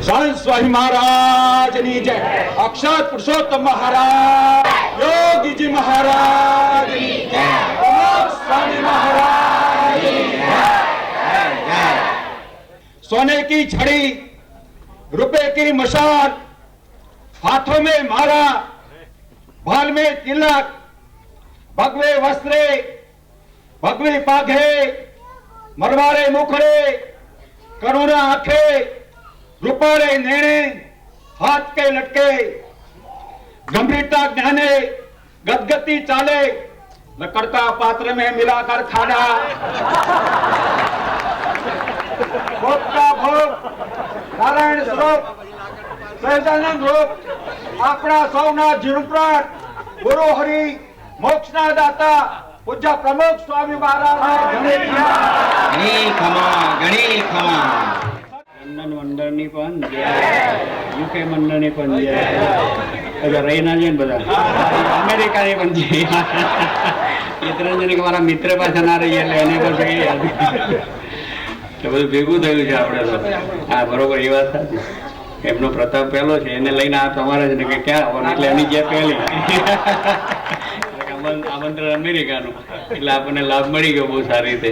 સંત સ્વામી મહારાજની જય, અક્ષર પુરુષોત્તમ મહારાજ, યોગીજી મહારાજની જય, સ્વામી મહારાજની જય। सोने की छड़ी, रुपए की मशाल, हाथों में माला, बाल में तिलक, भगवे वस्त्रे, भगवे पाघे, मरवारे मुखड़े, करुणा आंखे, रूपारे नेणे, हाथ के लटके, गंभीरता ज्ञाने, गदगदी चाले, लकड़ता पात्र में मिलाकर खाना, भोग का भोग, नारायण स्वरूप, સહજાનંદ રૂપ, આપણા સૌના જીવપ્રાણ ગુરુ હરિ મોક્ષના દાતા પૂજ્ય પ્રમુખ સ્વામી મહારાજ ઘણી ખમા લંડન મંડળની પણ જય, યુકે મંડળની પણ જય, બધા રહીના છે ને બધા અમેરિકાની પણ જય। એ ત્રણ જણ મારા મિત્ર પાસે ના રહી એટલે એને પણ જઈ બધું ભેગું થયું છે આપણે તો। હા બરોબર, એ વાત સાચી। એમનો પ્રતાપ પહેલો છે, એને લઈને આ તમારે છે ને કે ક્યાં આવવાનું, એટલે એની જે પહેલી આમંત્રણ અમેરિકાનું, એટલે આપણને લાભ મળી ગયો બહુ સારી રીતે।